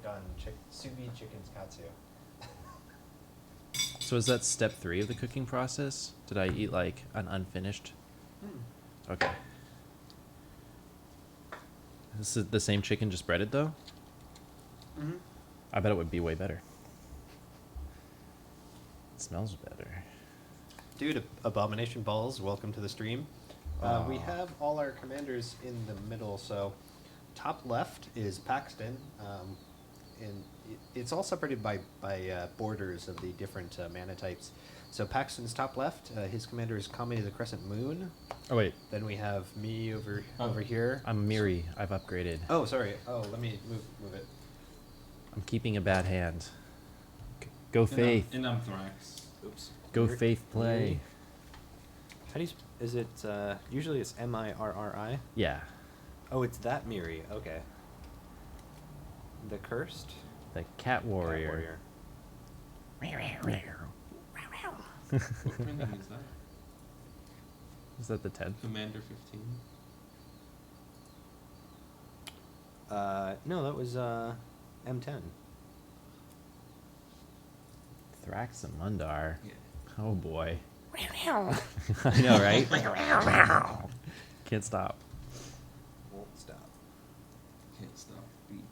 on sous vide chicken's katsu. So is that step 3 of the cooking process? Did I eat like an unfinished? Okay. This is the same chicken, just breaded though? Mm-hmm. I bet it would be way better. It smells better. Dude, Abomination Balls, welcome to the stream. We have all our commanders in the middle, so top left is Paxton, and it's all separated by borders of the different mana types. So Paxton's top left, his commander is Kami of the Crescent Moon. Oh wait, Then we have me over here. I'm Miri. I've upgraded. Oh, sorry. Oh, let me move it. I'm keeping a bad hand. Go Faith. And I'm Thrax. Oops. Go Faith play. How do you? Is it? Usually it's Mirri. Yeah. Oh, it's that Miri. Okay. The cursed. The Cat Warrior. What printing is that? Is that the 10th? Commander 15. No, that was M10. Thraxamundar. Yeah. Oh boy. I know, right? Can't stop. Won't stop. Can't stop the beat.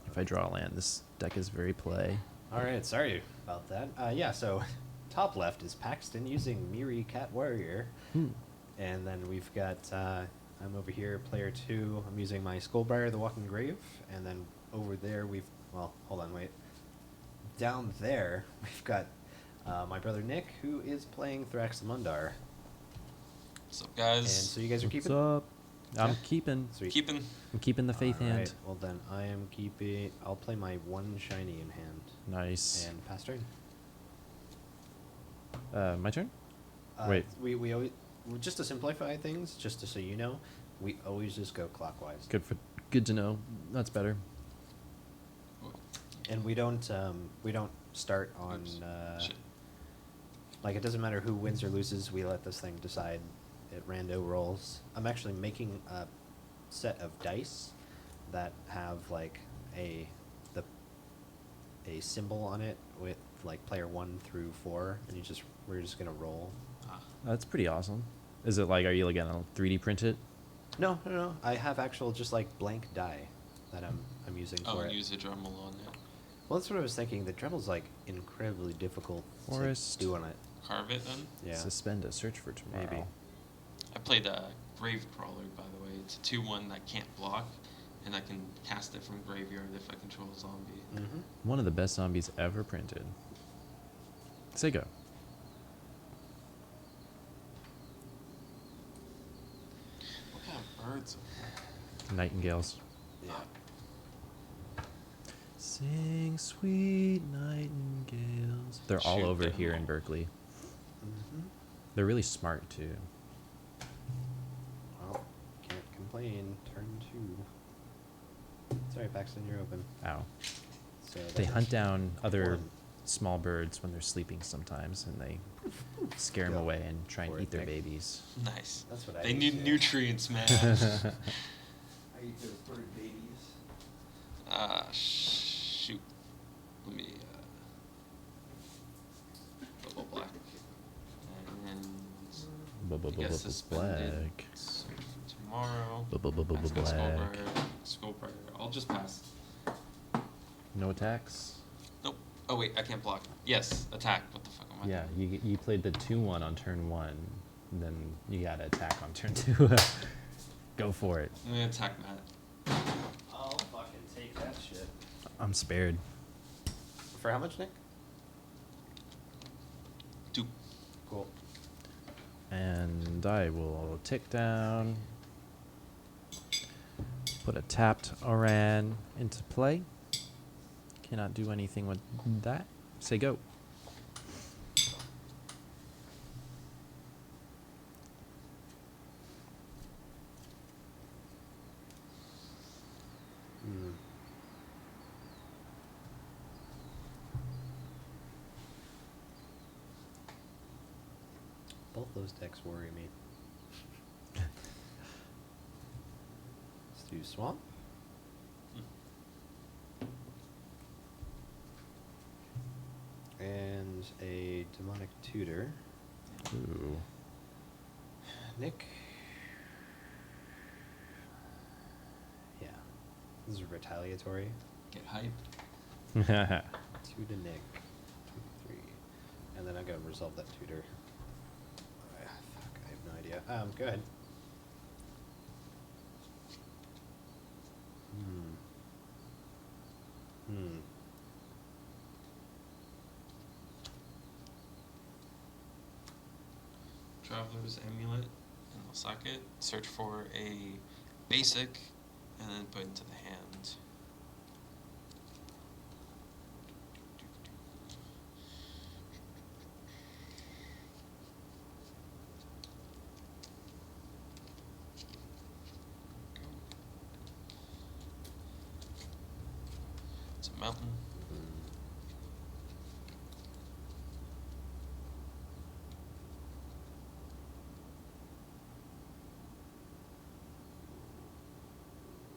If I draw a land, this deck is very play. All right, sorry about that. Yeah, so top left is Paxton using Miri Cat Warrior, and then we've got I'm over here, player 2. I'm using my Skullbriar, the Walking Grave, and then over there hold on, wait. Down there we've got my brother Nick, who is playing Thraxamundar. What's up, guys? And so you guys are What's keeping. up? I'm Yeah. keeping. Sweet. I'm keeping the faith All right, hand. well then I am keeping. I'll play my one shiny in hand Nice. and pass turn. My turn? Wait. We always, just to simplify things, just so you know, we always just go clockwise. Good to know. That's better. And we don't start on Shit. like, it doesn't matter who wins or loses. We let this thing decide. It rando rolls. I'm actually making a set of dice that have like a symbol on it with like player 1 through 4, and we're just gonna roll. That's pretty awesome. Is it like, are you gonna 3D print it? No. I have actual just like blank die that I'm using for it. Use a Dremel on it. Well, that's what I was thinking. The Dremel's like incredibly difficult Forest. to do on it. Carve it then? Yeah. Suspend a search for tomorrow. Maybe. I played a Grave Crawler, by the way. It's a 2/1 that can't block, and I can cast it from graveyard if I control a zombie. Mm-hmm. One of the best zombies ever printed. Say go. What kind of birds are Nightingales. Yeah. Sing sweet nightingales. They're all Shoot over them here all. in Berkeley. Mm-hmm. They're really smart too. Well, can't complain. Turn 2. Sorry, Paxton, you're open. Ow. So They that hunt is down other 1. small birds when they're sleeping sometimes, and they scare them Go away and try and for eat it, their Nick. babies. Nice. That's what I They do, need too. nutrients, man. I eat those bird babies. Shoot. Let me, double black. And I guess suspended. Black. Search for tomorrow. Black. Skullbriar. I'll just pass. No attacks? Nope. Oh wait, I can't block. Yes, attack. What the fuck am I Yeah, doing? you played the 2/1 on turn 1, and then you gotta attack on turn 2. Go for it. I'm gonna attack Matt. I'll fucking take that shit. I'm spared. For how much, Nick? 2. Cool. And I will tick down. Put a tapped Oran into play. Cannot do anything with that. Say go. Mm. Both those decks worry me. Let's do Swamp. a demonic tutor. Ooh. Nick. Yeah. This is retaliatory. Get hype. 2 to Nick. 2 to 3. And then I'm going to resolve that tutor. Fuck, I have no idea. Go ahead. Traveler's Amulet, and I'll sack it. Search for a basic, and then put into the hand. It's a mountain.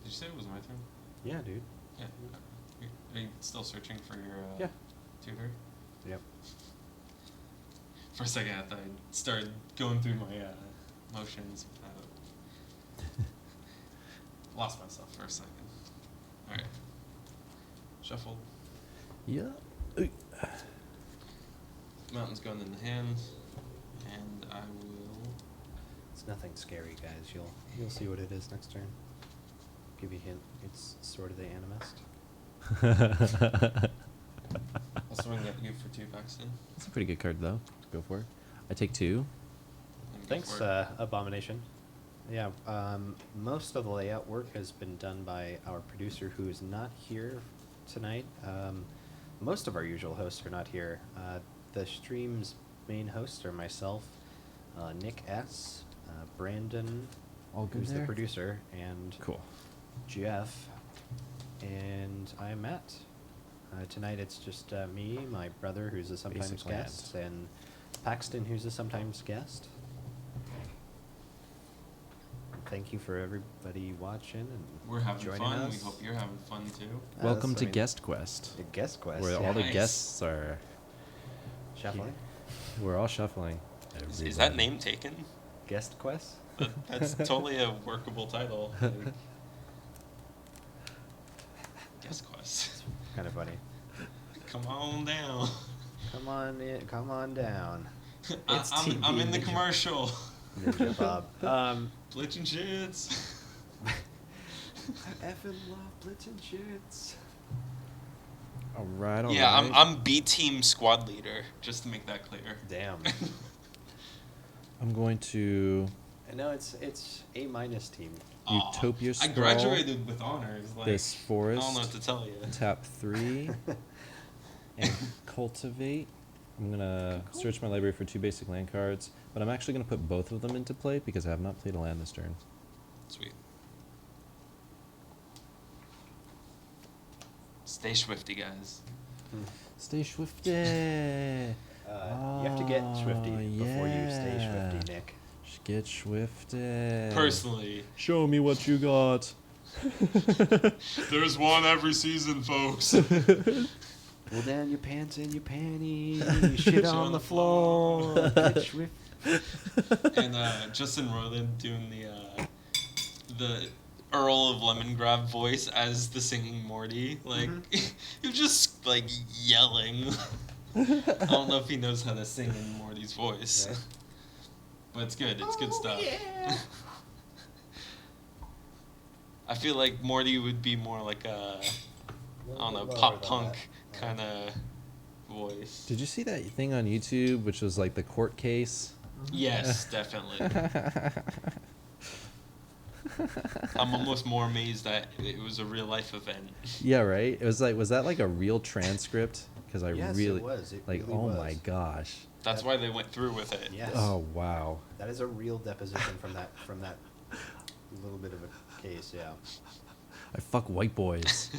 Did you say it was my turn? Yeah, dude. Yeah. Are you still searching for your Yeah. tutor? Yep. For a second, I thought I started going through my motions. Lost myself for a second. All right. Shuffle. Yeah. Mountain's going in the hand, and I will. It's nothing scary, guys. You'll see what it is next turn. Give you a hint. It's Sword of the Animist. I'll swing at you for 2 Paxton. That's a pretty good card, though. Go for it. I take 2. And go Thanks, for it. Abomination. Yeah, most of the layout work has been done by our producer, who is not here tonight. Most of our usual hosts are not here. The stream's main hosts are myself, Nick S., Brandon, All good who's there? the producer, and Cool. Jeff, and I'm Matt. Tonight it's just me, my brother, who's a sometimes Basic guest, land. and Paxton, who's a sometimes guest. Thank you for everybody watching and We're having joining fun. us. We hope you're having fun too. Welcome that's- to I mean, Guest Quest, The guest quest. where yeah. all the Nice. guests are. Shuffling. We're all shuffling. Is that name taken? Guest quest. That's totally a workable title. Like, Guest Quest. Kind of funny. Come on down. Come on in, come on down. It's I'm in the Ninja- commercial. Ninja Bob. Glitching shits. I effing love blitzing shits. All right. All Yeah, right. I'm B team squad leader, just to make that clear. Damn. I'm going to No, it's A minus team. Aw, Utopia I Scroll. graduated with honors. Like, This I forest. don't know what to tell you. Tap 3 and cultivate. I'm gonna search my library for 2 basic land cards, but I'm actually gonna put both of them into play because I have not played a land this turn. Sweet. Stay swifty, guys. Stay swifty. You have to get swifty before you stay yeah. swifty, Nick. Get swifty. Personally, Show me what you got. there's one every season, folks. Pull down your pants and your panties. Shit on the floor. Get swift. And Justin Roiland doing the Earl of Lemongrab voice as the singing Morty. Like, he was just like yelling. I don't know if he knows how to sing in Morty's voice. Right. But it's good. It's good stuff. Yeah. I feel like Morty would be more like a, I don't know, pop punk kind of voice. Did you see that thing on YouTube, which was like the court case? Yes, definitely. I'm almost more amazed that it was a real life event. Yeah, right. It was like, was that like a real transcript? Because I Yes, really it was. It like. really Oh was. my gosh. That's why they went through with it. Yes. Oh wow. That is a real deposition from that little bit of a case, yeah. I fuck white boys.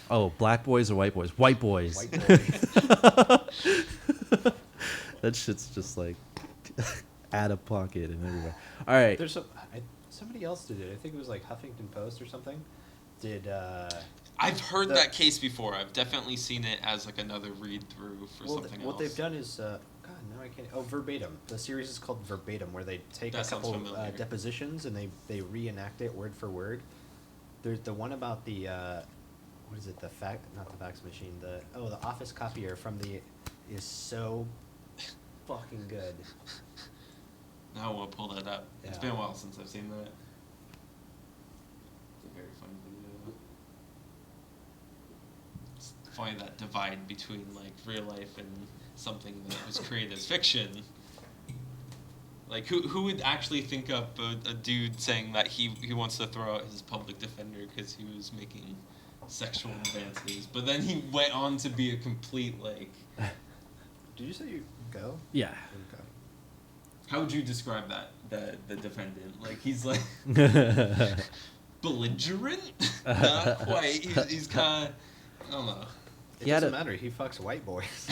Oh, black boys or white boys? White boys. White boy. That shit's just like out of pocket and everywhere. All right. There's somebody else did it. I think it was like Huffington Post or something. Did I've heard The- that case before. I've definitely seen it as like another read through for something what else. they've done is, God, no, I can't. Oh, Verbatim. The series is called Verbatim, where they take That a sounds couple familiar. depositions and they reenact it word for word. There's the one about the what is it? The not the fax machine. The office copier from the is so fucking good. Now we'll pull that up. It's Yeah. been a while since I've seen that. It's a very fun video. It's funny that divide between like real life and something that was created as fiction. Like who would actually think up a dude saying that he wants to throw out his public defender because he was making sexual advances, but then he went on to be a complete like. Did you say you go? Yeah. Okay. How would you describe that the defendant? Like he's like belligerent? Not quite. He's kind of I don't know. It He had doesn't a- matter. He fucks white boys.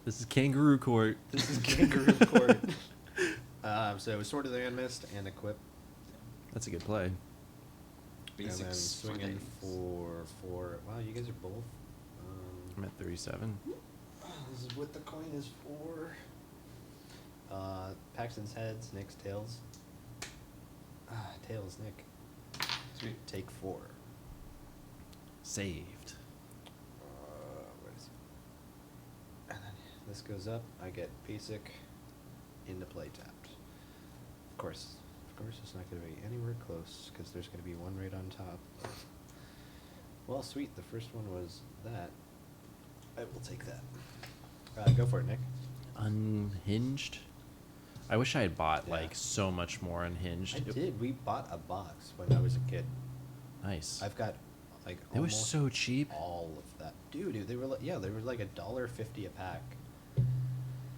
This is kangaroo court. This is kangaroo court. So Sword of the Animist and Equip. That's a good play. And then Basics swing in for 4. Wow, you guys are both. I'm at 37. This is what the coin is for. Paxton's heads, Nick's tails. Tails, Nick. Sweet. Take 4. Saved. What is it? And then this goes up. I get basic into play tapped. Of course, it's not going to be anywhere close because there's going to be one right on top. Well, sweet. The first one was that. I will take that. Go for it, Nick. Unhinged. I wish I had bought Yeah. like so much more unhinged. I did. We bought a box when I was a kid. Nice. I've got like It was almost so cheap. all of that. Dude, they were like, they were like $1.50 a pack.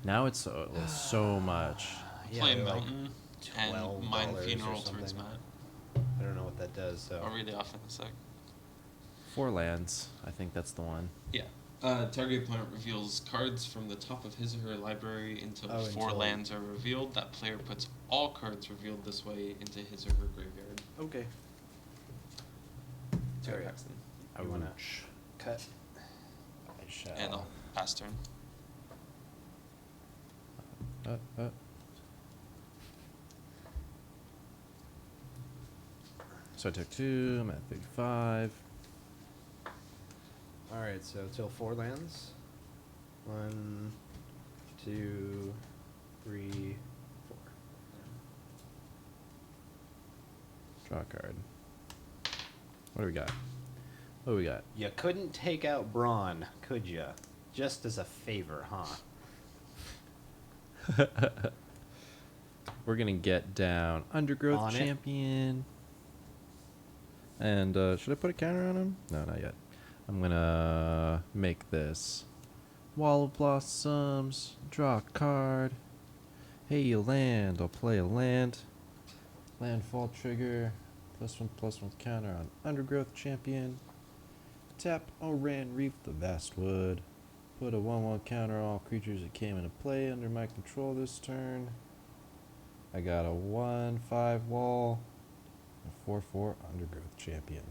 Now it's so much. Yeah, Play they're like Mountain and $12 Mine or Funeral towards something. Matt. I don't know what that does. So I'll read it off in a sec. 4 lands. I think that's the one. Yeah. Target opponent reveals cards from the top of his or her library until Oh, 4 until- lands are revealed. That player puts all cards revealed this way into his or her graveyard. okay. Sorry, Alright. Paxton. You wanna Ouch. cut? I shall. And I'll pass turn. So I took 2. I'm at 35. All right. So till 4 lands. 1, 2, 3, 4. Draw a card. What do we got? What do we got? You couldn't take out Braun, could you? Just as a favor, huh? We're gonna get down Undergrowth On it. Champion. And should I put a counter on him? No, not yet. I'm gonna make this Wall of Blossoms. Draw a card. Hey, you land. I'll play a land. Landfall trigger. +1/+1 counter on Undergrowth Champion. Tap Oran Reef the Vastwood. Put a 1/1 counter on all creatures that came into play under my control this turn. I got a 1/5 wall. A 4/4 Undergrowth Champion.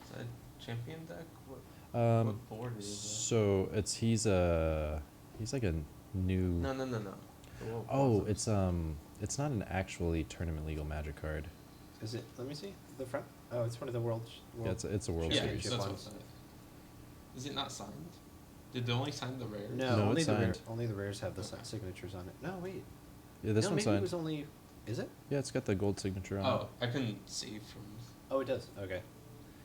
Is that a champion deck? What board is So he's like a new. that? No. The World Oh, Blossoms. it's not an actually tournament legal Magic card. Is it? Let me see the front. Oh, it's one of the world. Yeah, it's a World Yeah, Series. that's what ones. it is. Is it not signed? Did they only sign the rares? No, No, only it's the signed. only the rares have the Okay. signatures on it. No, wait. Yeah, this no, one's maybe it signed. was only. Is it? Yeah, it's got the gold signature on Oh, I couldn't see from. Oh, it does. Okay.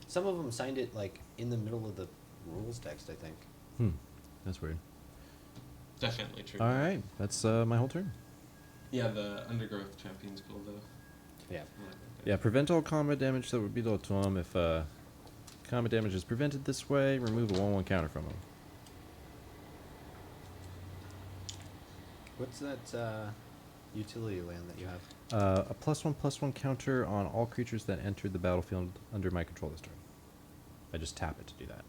Some of them signed it like in the middle of the rules text, I think. it. That's weird. Definitely true. All right, that's my whole turn. Yeah, the Undergrowth champion's cool though. Yeah. I like that. Yeah, prevent all combat damage that would be dealt to him. If combat damage is prevented this way, remove a 1/1 counter from him. What's that utility land that you have? A +1/+1 counter on all creatures that entered the battlefield under my control this turn. I just tap it to do that.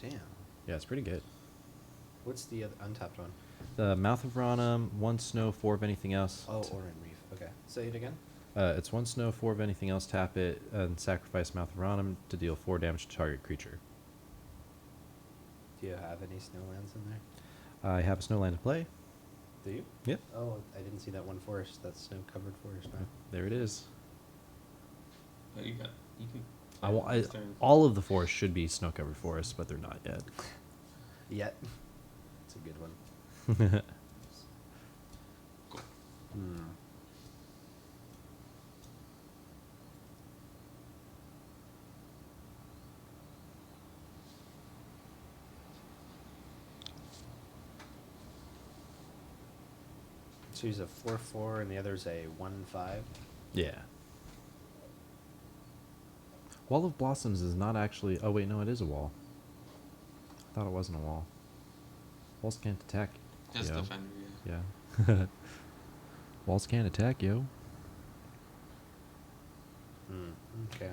Damn. Yeah, it's pretty good. What's the other untapped one? The Mouth of Ranum, 1 snow, 4 of anything else. Oh, Oran Reef. Okay. Say it again. It's 1 snow, 4 of anything else, tap it, and sacrifice Mouth of Ranum to deal 4 damage to target creature. Do you have any snowlands in there? I have a snowland to play. Do you? Yep. Oh, I didn't see that one forest. That's snow-covered forest. Now. There it is. Oh, you can. All of the forests should be snow-covered forests, but they're not yet. Yet. It's a good one. Cool. Hmm. So he's a 4/4 and the other's a 1/5. Yeah. Wall of Blossoms is not actually... Oh, wait, no, it is a wall. I thought it wasn't a wall. Walls can't attack. Just yo. defender, Yeah. Walls can't attack, yo. Okay.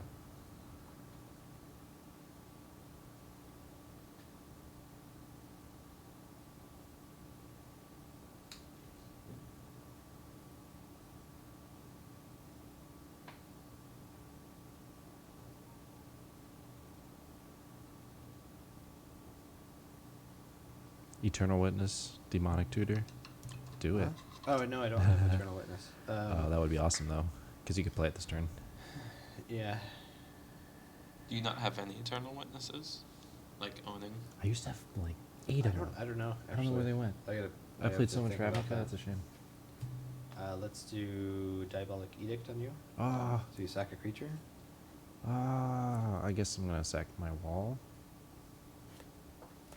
Eternal Witness, Demonic Tutor. Do it. Oh, no, I don't have Eternal Witness. Oh, that would be awesome, though. Because you could play it this turn. Yeah. Do you not have any Eternal Witnesses? Like owning? I used to have, like, 8 of them. I don't know. I don't know where they went. I I have played to so much think about Ravnica, that. that's a shame. Let's do Diabolic Edict on you. Ah, So you sack a creature. I guess I'm going to sack my wall.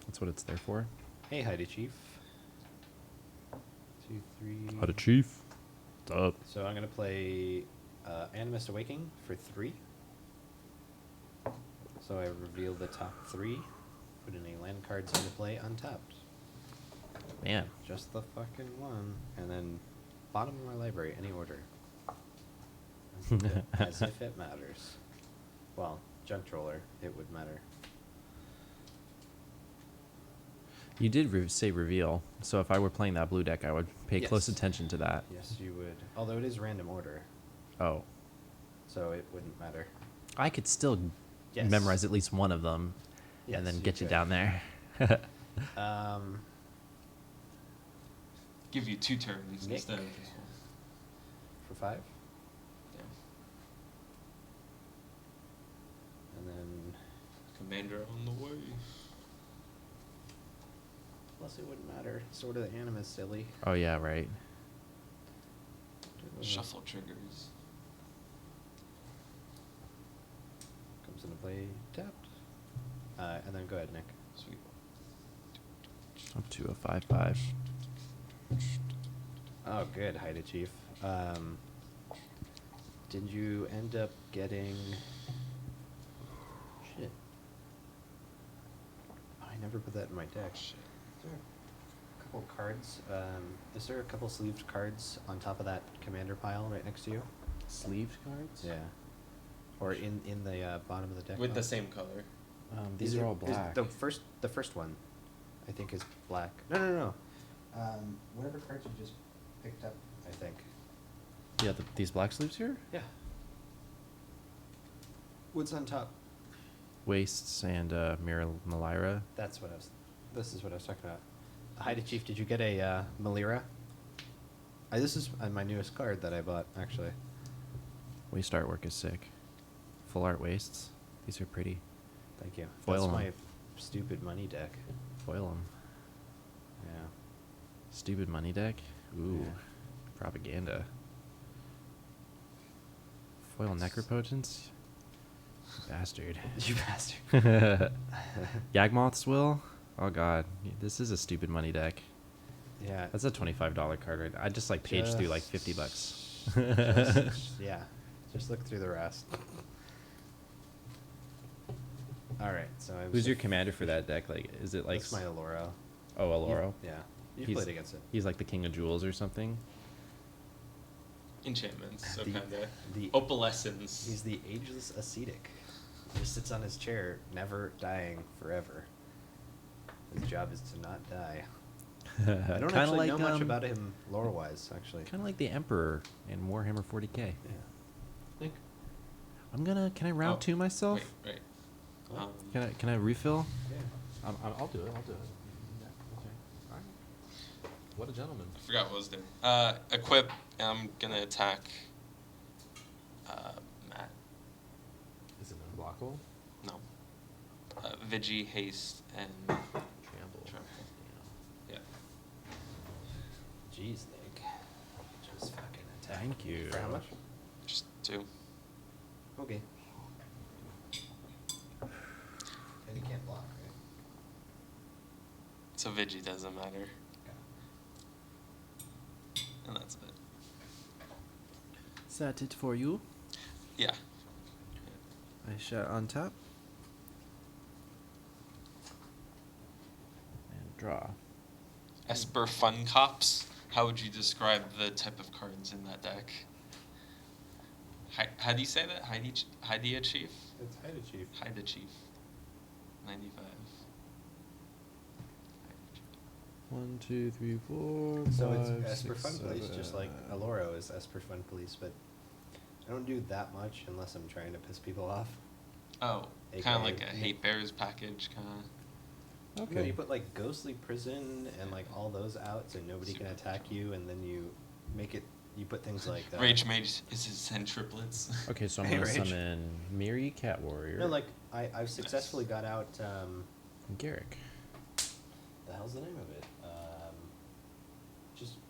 That's what it's there for. Hey, Heidi Chief. 2, 3. How to Chief. What's up? So I'm gonna play Animist Awakening for 3. So I reveal the top 3, put any land cards into play untapped. Man. Just the fucking one. And then bottom of my library, any order. As if it matters. Well, Junk Troller, it would matter. You did say reveal, so if I were playing that blue deck, I would pay close Yes. attention to that. Yes, you would. Although it is random order, Oh. so it wouldn't matter. I could still Yes. memorize at least one of them, Yes, and then you get you could. down there. Give you 2 turns Nick. instead of just one. For 5. Yeah. And then, Commander on the way. plus it wouldn't matter. Sort of the Animist, silly. Oh, yeah, right. Shuffle triggers. Comes into play tapped. And then go ahead, Nick. Sweet. Up to a 5/5. Oh, good, Haida Chief. Did you end up getting... Shit. Oh, I never put that in my deck. Shit. Is there a couple cards? Is there a couple sleeved cards on top of that commander pile right next to you? Sleeved cards? Yeah. Or in the bottom of the deck. With the pile? same color. These Is are it- all is black. The first one, I think, is black. No. Whatever cards you just picked up, I think. Yeah, these black sleeves here? Yeah. What's on top? Wastes and Mira Malira. That's what I was. This is what I was talking about. Hi, Chief. Did you get a Malira? This is my newest card that I bought, actually. Waste artwork is sick. Full art wastes. These are pretty. Thank you. Foil That's 'em. my stupid money deck. Foil them. Yeah. Stupid money deck. Ooh. Yeah. Propaganda. Foil Necropotence? Bastard. You bastard. Yagmoth's Will? Oh god. This is a stupid money deck. Yeah. That's a $25 card right now. I just like page through like $50. Yeah. Just look through the rest. All right. So I'm. Who's your commander for that deck? Like, is it like... That's my Aloro. Oh, Aloro? Yeah. You've He's- played against it. He's like the King of Jewels or something? Enchantments, so The- kinda. the- Opalescence. He's the ageless ascetic. He just sits on his chair, never dying forever. His job is to not die. I don't actually know much about him lore-wise, actually. Kind of like the Emperor in Warhammer 40k. Yeah. Can I round Oh, two myself? Wait. What? Can I refill? Yeah. I'll do it. I'll do it. Yeah, okay. All right. What a gentleman. I forgot what I was doing. Equip. I'm gonna attack. Matt. Is it unblockable? No. Vigi, haste, and Trample. trample. Yeah. Jeez, Nick. Just fucking attack. Thank you. For how much? Just 2. Okay. And you can't block, right? So Vigi doesn't matter. Okay. And that's it. Is that it for you? Yeah. I shall untap. And draw. Esper Fun Cops. How would you describe the type of cards in that deck? How do you say that? Heidi Chief? It's Haida Chief. Haida Chief. 95. 1, 2, 3, 4. So 5, it's Esper 6, Fun Police, 7. just like Aloro is Esper Fun Police, but I don't do that much unless I'm trying to piss people off. Oh, AKA kind of like a Hate Bears package, kind of. You know, Okay. you put like Ghostly Prison and like all those out so nobody can Super attack you, and then you make it. You put things like Rage Mage is his 10 triplets. Okay, so I'm Hey, gonna Rage. summon Miri, Cat Warrior. No, like I've successfully got out. Garrick. The hell's the name of it?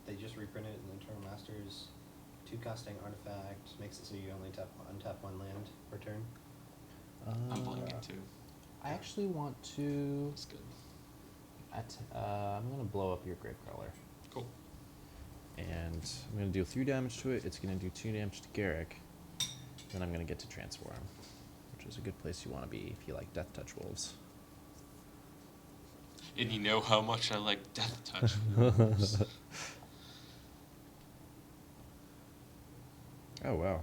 They just reprinted it in Internal Masters. 2 costing artifact makes it so you only untap 1 land per turn. I'm blanking too. I actually want to. That's good. I'm gonna blow up your Gravecrawler, Cool. and I'm gonna deal 3 damage to it. It's gonna do 2 damage to Garrick. Then I'm gonna get to transform, which is a good place you want to be if you like Death Touch wolves. And you know how much I like Death Touch wolves. Oh wow,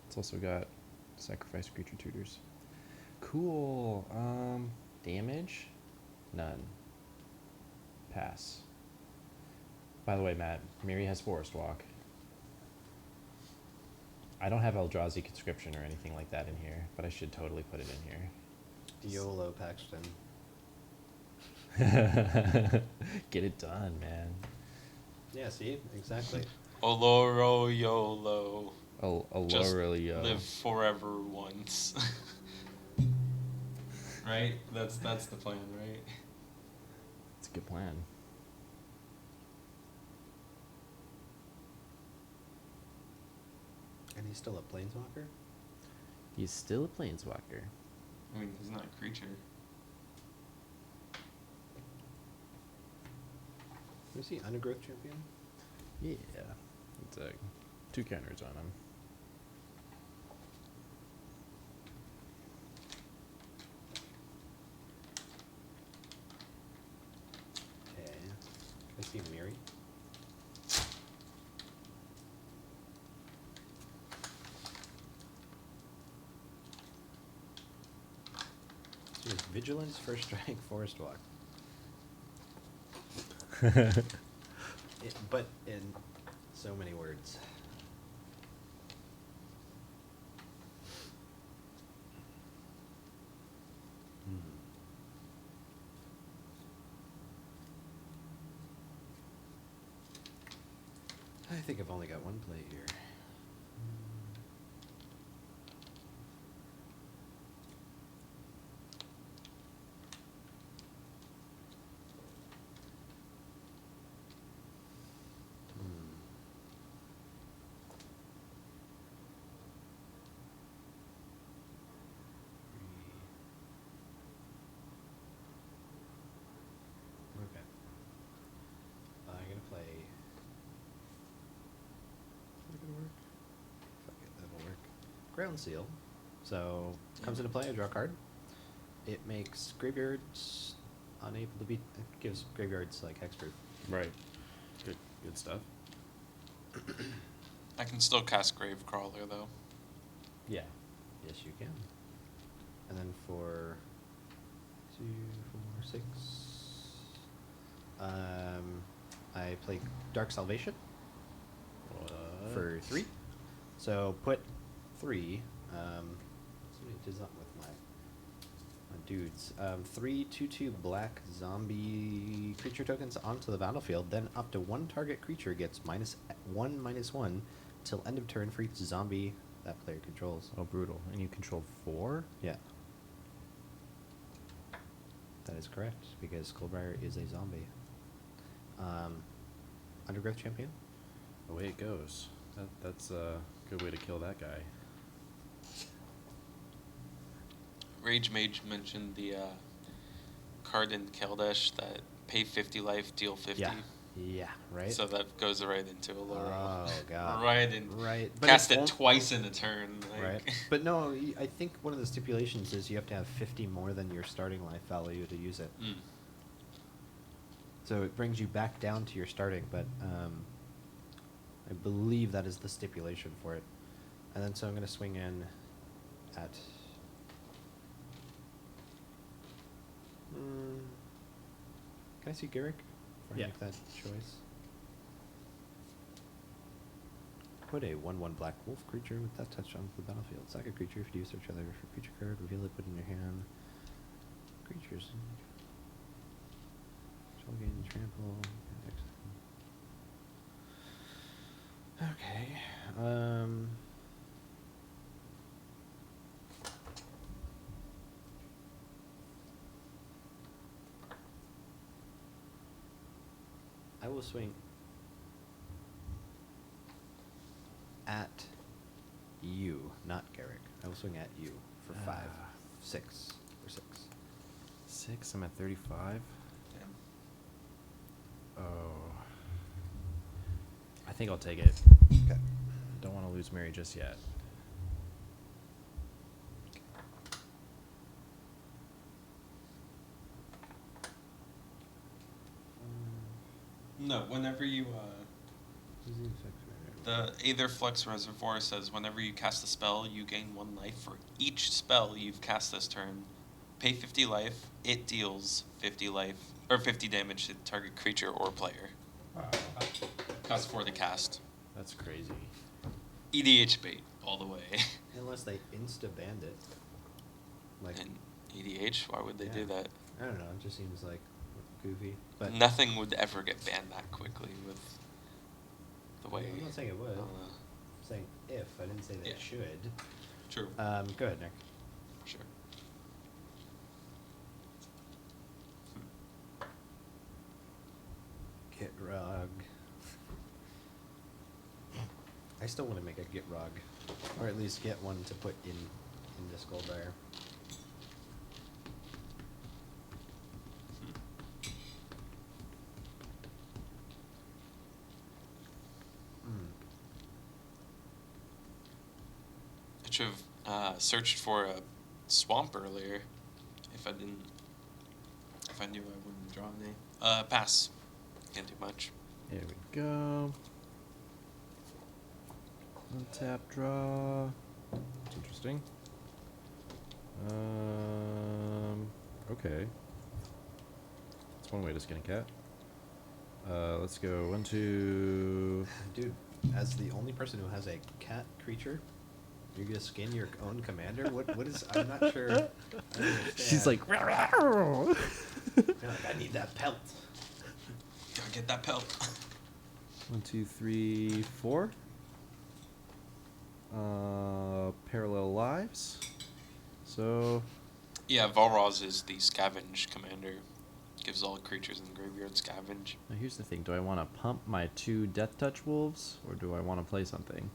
it's also got sacrifice creature tutors. Cool. Damage? None. Pass. By the way, Matt, Miri has Forest Walk. I don't have Eldrazi Conscription or anything like that in here, but I should totally put it in here. YOLO Paxton. Get it done, man. Yeah, see? Exactly. Oloro YOLO. Just Alorilio. live forever once. Right? That's the plan, right? It's a good plan. And he's still a Planeswalker? He's still a Planeswalker. I mean, he's not a creature. Was he Undergrowth Champion? Yeah. It's 2 counters on him. Okay. I see Miri. So it's Vigilance, First Strike, Forest Walk. But in so many words. I think I've only got one play here. Okay. I'm gonna play. Is that gonna work? Fuck it, that'll work. Ground Seal. So comes into play. I draw a card. It makes graveyards unable to be. It gives graveyards like hexproof. Right. Good stuff. I can still cast Gravecrawler, though. Yeah. Yes, you can. And then for 2, 4, 6, I play Dark Salvation for 3. So put 3. is up with my dudes? 3/2/2 black zombie creature tokens onto the battlefield. Then up to one target creature gets -1/-1 till end of turn for each zombie that player controls. Oh, brutal. And you control 4? Yeah. That is correct, because Skullbriar is a zombie. Undergrowth champion? Away it goes. That's a good way to kill that guy. Rage Mage mentioned the card in Keldesh that pay 50 life, deal 50. Yeah, right? So that goes right into a lower. Oh, God. Right in. Right. But Cast it's it twice in a turn. Like. Right. But no, I think one of the stipulations is you have to have 50 more than your starting life value to use it. Mm. So it brings you back down to your starting, but I believe that is the stipulation for it. And then so I'm going to swing in at... can I see Garrick before I Yeah. make that choice? Put a 1/1 black wolf creature with that touch onto the battlefield. Sack a creature. If you do, search other for creature card, reveal it, put it in your hand. Creatures. Shall gain trample. Okay. I will swing at you, not Garrick. I will swing at you for 5, 6, or 6. 6? I'm at 35. Yeah. Oh. I think I'll take it. Okay. Don't want to lose Mary just yet. No, whenever you the Aetherflux Reservoir says whenever you cast a spell, you gain 1 life for each spell you've cast this turn. Pay 50 life. It deals 50 life or 50 damage to target creature or player. Cost 4 to cast. That's crazy. EDH bait all the way. Unless they insta-banned it. Like, And EDH, why would they do Yeah. that? I don't know, it just seems like goofy. But Nothing would ever get banned that quickly with the way. I'm not saying it would. uh, I'm saying if. I didn't say they Yeah. should. True. Go ahead, Nick. Sure. Get Rug. I still want to make a Get Rug. Or at least get one to put in this Skullbriar. I should have searched for a swamp earlier. If I didn't, if I knew I wouldn't draw any. Pass. Can't do much. Here we go. Untap, draw. That's interesting. Okay. That's one way to skin a cat. Let's go 1, 2. Dude, as the only person who has a cat creature, you're gonna skin your own commander? What is... I'm not sure. I don't She's understand. like, You're like, I need that pelt. Gotta get that pelt. 1, 2, 3, 4. Parallel lives. So Yeah, Volroz is the scavenge commander. Gives all creatures in the graveyard scavenge. now here's the thing: do I want to pump my 2 Death Touch wolves, or do I want to play something?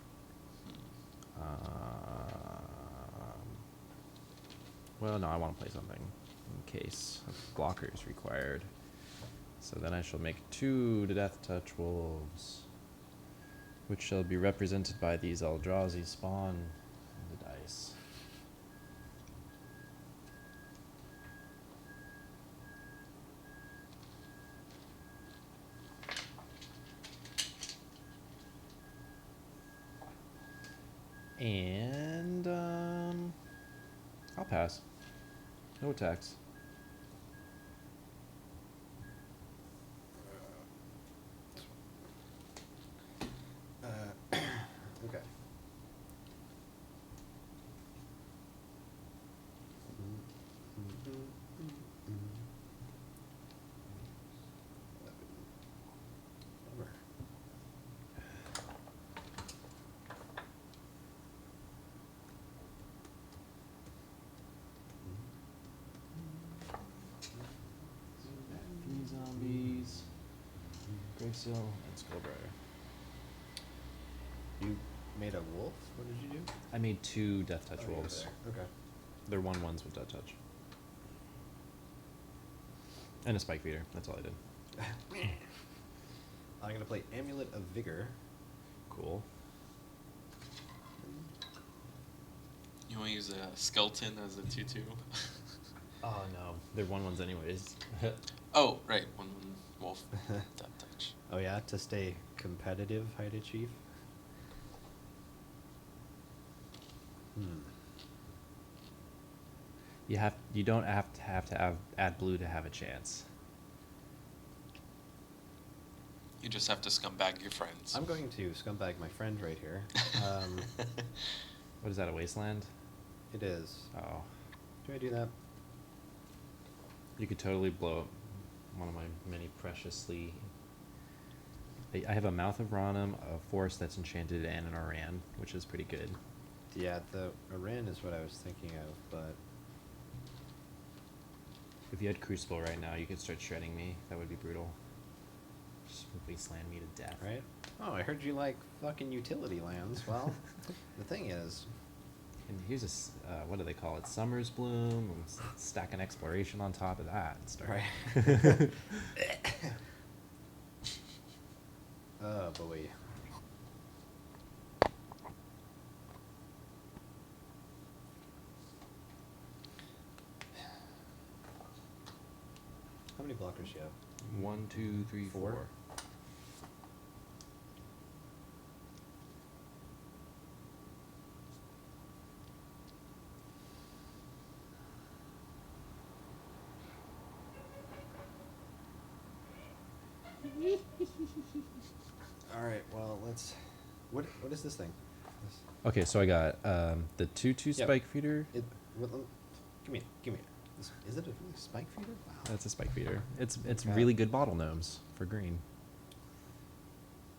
Well, no, I want to play something in case of blockers required. So then I shall make 2 Death Touch wolves, which shall be represented by these Eldrazi spawn in the dice. And I'll pass. No attacks. Okay. Seal and Skullbriar. You made a wolf? What did you do? I made 2 Death Touch Oh, you're wolves. there. Okay. They're 1/1s with Death Touch. And a Spike Feeder. That's all I did. I'm gonna play Amulet of Vigor. Cool. You want to use a skeleton as a 2/2? Oh no, they're 1/1s anyways. Oh, right. 1/1 wolf. Death touch. Oh yeah, to stay competitive, Haida Chief. You don't have to add blue to have a chance. You just have to scumbag your friends. I'm going to scumbag my friend right here. What is that, a wasteland? It is. Oh. Do I do that? You could totally blow up one of my many preciously... I have a Mouth of Ranum, a forest that's enchanted, and an Oran, which is pretty good. Yeah, the Aran is what I was thinking of, but... If you had Crucible right now, you could start shredding me. That would be brutal. Just wasteland me to death. Right? Oh, I heard you like fucking utility lands. Well, the thing is... And here's what do they call it? Summer's Bloom, and stack an Exploration on top of that and start. Right. Oh, boy. How many blockers do you have? 1, 2, 3, 4. 4. All right. Well, let's. What is this thing? This, Okay, so I got the 2/2 Yep. Spike Feeder. give me. Is it a really spike feeder? Wow. That's a Spike Feeder. It's Okay. really good bottle gnomes for green.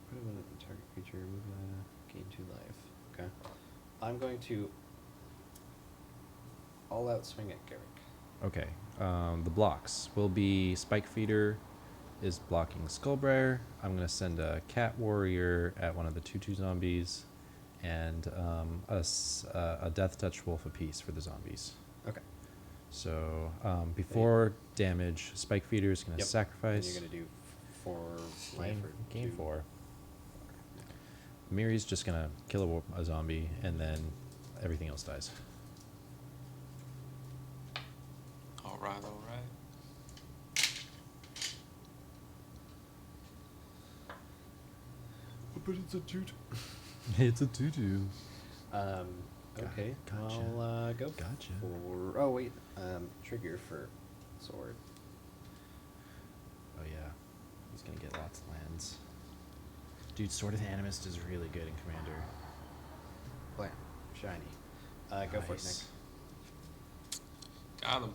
Put him in a target creature. Move gain 2 life. Okay. I'm going to all out swing at Garrick. Okay, the blocks will be Spike Feeder is blocking Skullbriar. I'm going to send a Cat Warrior at one of the 2/2 zombies, and a Death Touch Wolf apiece for the zombies. Okay. So before damage, Spike Feeder is going to Yep. sacrifice. And you're gonna do 4 life or Gain 2? 4. Miri's just going to kill a zombie, and then everything else dies. All right. But it's a toot. It's a 2/2. Okay. Gotcha. I'll go Gotcha. for. Oh wait. Trigger for sword. Oh yeah, he's gonna get lots of lands. Dude, Sword of Animist is really good in Commander. Blam. Shiny. Go for it, Nick. Nice. Got him.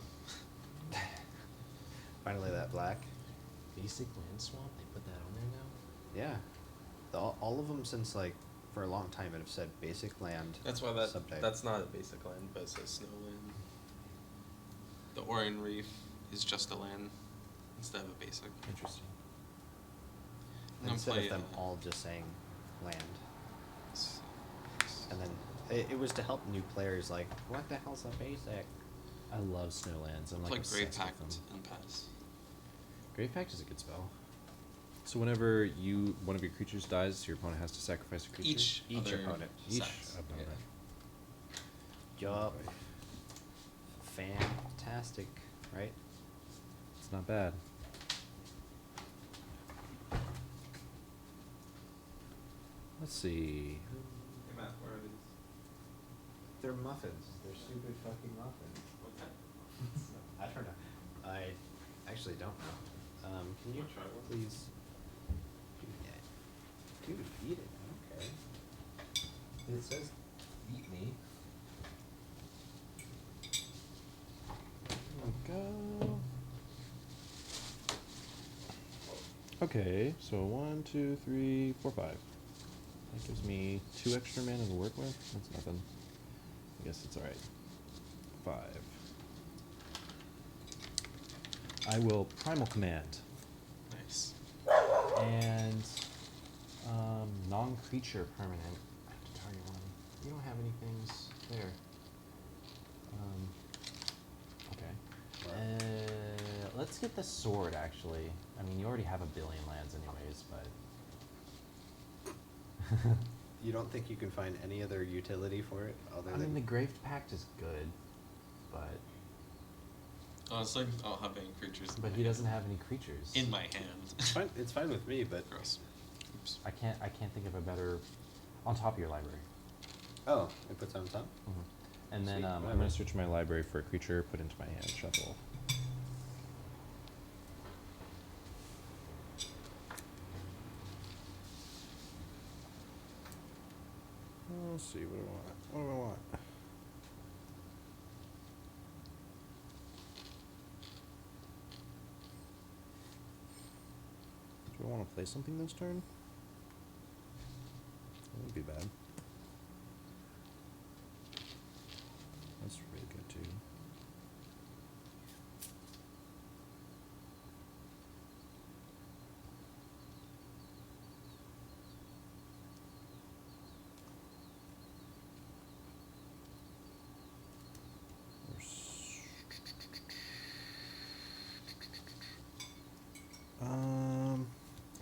Finally, that black. Basic Land Swamp, they put that on there now? Yeah. All of them since like for a long time have said basic land. That's why subtype. that's not a basic land, but it's a snow land. The Orion Reef is just a land instead of a basic. Interesting. I'm gonna Instead play, of them all just saying land. s- And then it was to help new players like, what the hell's a basic? I love Snowlands. I'm play like Grave obsessed Pact with them. and pass. Grave Pact is a good spell. So whenever one of your creatures dies, your opponent has to sacrifice a creature? Each other opponent. Each size, opponent. Yup. Fantastic, right? It's not bad. Let's see. Hey Matt, where are these? They're muffins. They're stupid fucking muffins. What kind? I don't know. I actually don't know. Can you Wanna try one? please do that? Dude, eat it. Okay. It says eat me. There we go. Okay, so 1, 2, 3, 4, 5. That gives me 2 extra mana to work with. That's nothing. I guess it's alright. 5. I will Primal Command. Nice. And non-creature permanent. I have to target one. You don't have any things there. Okay. Let's get the sword, actually. I mean, you already have a billion lands anyways, but... You don't think you can find any other utility for it other I than... mean, the Graved Pact is good, but... Honestly, I don't have any creatures. But he doesn't have any creatures. In my hand. It's fine with me, but... Gross. Oops. I can't think of a better... On top of your library. Oh, it puts on top? Mm-hmm. And then Sweet, I'm whatever. going to search my library for a creature, put into my hand, shuffle. Let's see, what do I want? What do I want? Do I want to play something this turn? That wouldn't be bad. That's really good too.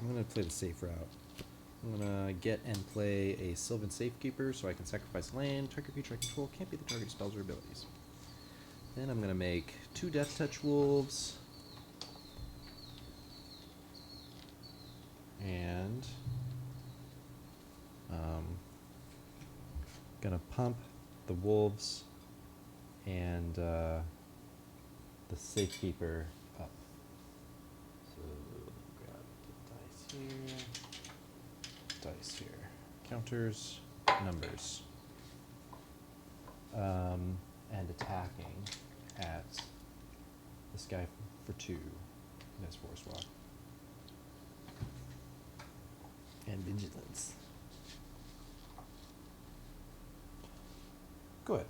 I'm gonna play the safe route. I'm gonna get and play a Sylvan Safekeeper so I can sacrifice land. Target creature I control can't be the target of spells or abilities. Then I'm gonna make 2 Death Touch Wolves. And gonna pump the wolves and the Safekeeper up. So grab the dice here, counters, numbers, and attacking at this guy for 2. He has Force Walk. And Vigilance. Go ahead.